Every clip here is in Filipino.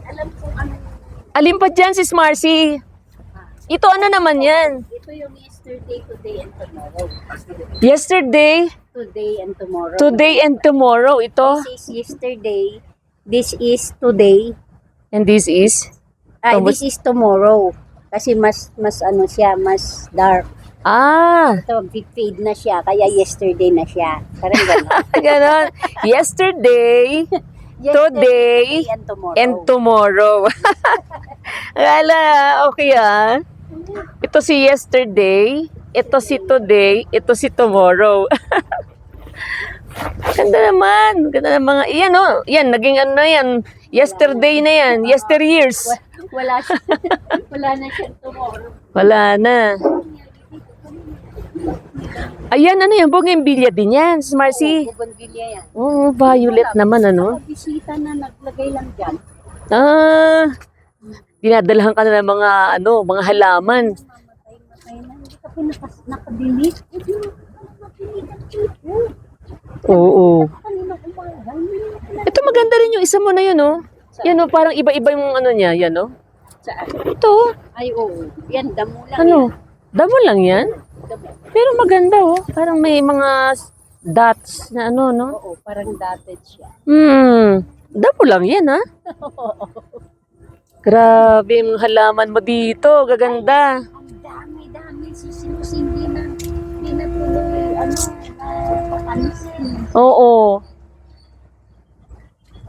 alam kung ano. Alin pa dyan, Sis Marcy? Ito ano naman yan? Ito yung yesterday, today, and tomorrow. Yesterday, Today and tomorrow. today, and tomorrow. Ito. This is yesterday. This is today. And this is? This is tomorrow. Kasi mas ano siya, mas dark. Ah, Ito, fade na siya. Kaya yesterday na siya. Parang gano'n. ganon. Yesterday, today, and tomorrow. and tomorrow. Akala, okay ah. Ito si yesterday, ito si today, ito si tomorrow. Ganda naman. Ganda ng mga, yan oh. Yan, naging ano na yan. Yesterday na yan. Yesteryears. Wala siya. Wala na siya tomorrow. Wala na. Ayan, ano yan? Bougainvillea din yan, Sis Marcy. Bougainvillea yan. Oo, violet naman, ano? Bisita na naglagay lang dyan. Ah, dinadalahan ka na ng mga, ano, mga halaman. Mamatay na. Hindi ka nakadilit. Oo. Kaninang umaga. Ito maganda rin yung isa mo na yun, oh. Yan, oh, parang iba-iba yung ano niya, yan, oh. Saan? Ito, Ay, oo. Yan, damo lang. ano, damo lang yan. Damo. Pero maganda, oh. Parang may mga dots na ano, no? Oo, parang dotted siya. Damo lang yan, ha? Grabe yung halaman mo dito, gaganda. Ang dami-dami. Sisinusin hindi na tuloy, papansin. Oo.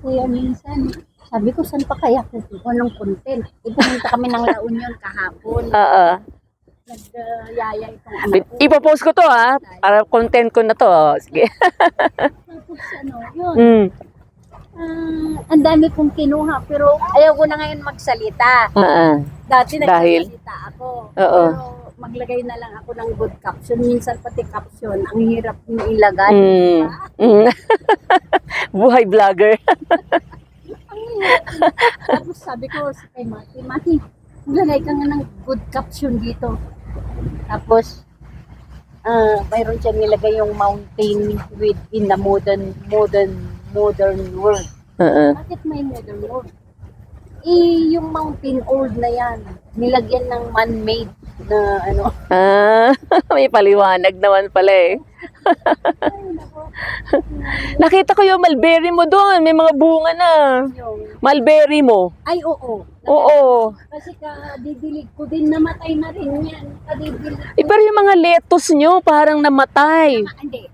Kuya, minsan, sabi ko, saan pa kaya kukuha ng content? Pumunta kami ng La Union kahapon. Oo. Nagyaya itong anak ko. Ipopost ko to, ha? Para content ko na to. Oh. Sige. Tapos ano, yun. Mm. Ang dami kong kinuha, pero ayaw ko na ngayon magsalita. Dati Dahil? nagsasalita ako. Oo. Pero maglagay na lang ako ng good caption. Minsan pati caption, ang hirap yung ilagay. Buhay vlogger. Ang hirap. Tapos sabi ko kay Mati, maglagay ka nga ng good caption dito. Tapos, mayroon siya nilagay yung mountain in the modern world. Bakit may modern world? Yung mountain old na yan. Nilagyan ng man-made na ano. May paliwanag naman pala eh. Nakita ko yung mulberry mo doon. May mga bunga na. Mulberry mo. Ay, oo. Oo. Kasi kadidilig ko din, namatay na rin yan. Kadidilig. Pero yung mga lettuce nyo parang namatay. Hindi.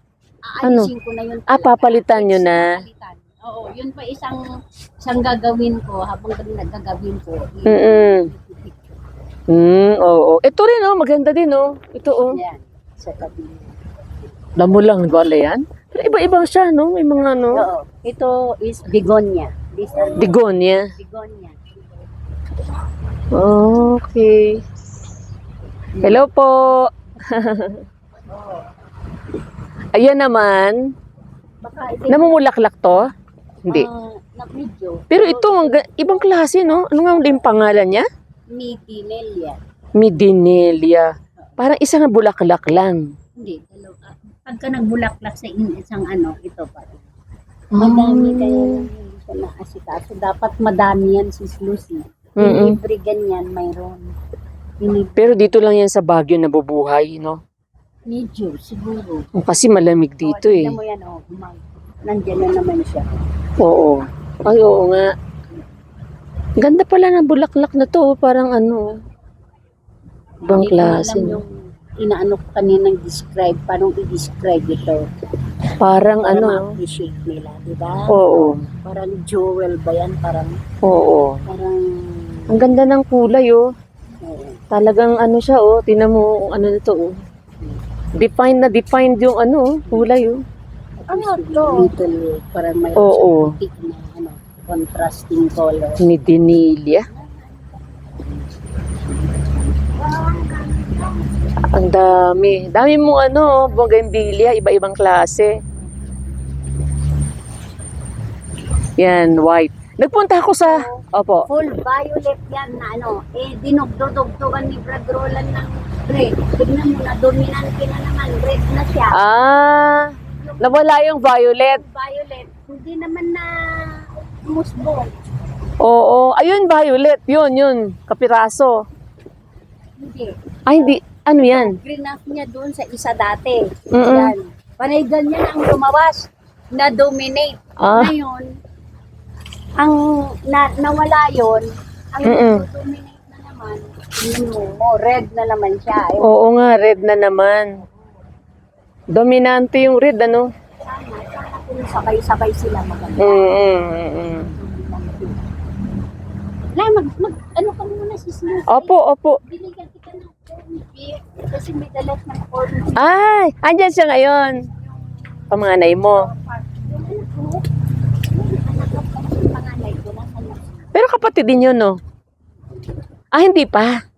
Aalisin ko na yun. Papalitan nyo na. Papalitan. Oo, yun pa isang gagawin ko habang nagagawin ko. Oo. Ito rin oh, maganda din oh. Ito oh. Yan, sa tabi. Damo lang wala yan. Pero iba-iba siya no, may mga ano. Oo, ito is begonia. This are Begonia. begonia. Okay. Hello po. Ayan naman. Baka Namumulaklak to? Hindi. na medyo. Pero ito, ibang klase, no? Ano nga yung pangalan niya? Medinelia. Medinelia. Parang isang bulaklak lang. Hindi, dalawa. Pagka nagbulaklak sa isang ano, ito pa. Madami kaya hindi siya naasikaso. Dapat madami yan, Sis Lucy. Libre ganyan, mayroon. Pero dito lang yan sa Baguio nabubuhay, no? Medyo, siguro. Kasi malamig dito eh. Tignan mo yan, nandiyan na naman siya. Oo. Ay, oo nga. Ganda pala ng bulaklak na to. Parang ano. Ibang klase. Hindi ko alam yung inaano ko kaninang describe. Paano i-describe ito? Parang Para ano. ma-appreciate nila, di ba? Oo. Parang jewel ba yan? Parang, Ang ganda ng kulay, oh. oo. Talagang ano siya, oh. Tingnan mo kung ano nito, oh. Defined yung ano, kulay, oh. Ano to? Little, parang may Oo. na, contrasting color. Medinelia. Ang dami. Dami mong ano, bougainvillea, iba-ibang klase. Yan, white. Nagpunta ako sa, opo. Full violet yan na dinugdudugtugan ni Brad Roland ng red. Tignan mo na, dominante na naman, red na siya. Nawala yung violet. Violet, hindi naman na musbong. Oo. Ayun, violet. Yun. Kapiraso. Hindi. Ay, hindi. Ano yan? Green up niya doon sa isa dati. Mm-mm. Yan. Panay ganyan ang lumawas. Na-dominate. Ah. Ngayon, ang nawala yon, ang Mm-mm. dominate na naman, red na naman siya. Ayun. Oo nga, red na naman. Dominante yung red, ano? Sana kung sabay-sabay sila maganda. Mm. Ano ka muna si Snoopy? Opo. Binigyan kita ng corned beef kasi may dalat ng corned beef. Ay, andyan siya ngayon. Pamanganay mo. Yung anak ko, panganay ko, nasa Pero kapatid din yun, no? Ah, hindi pa.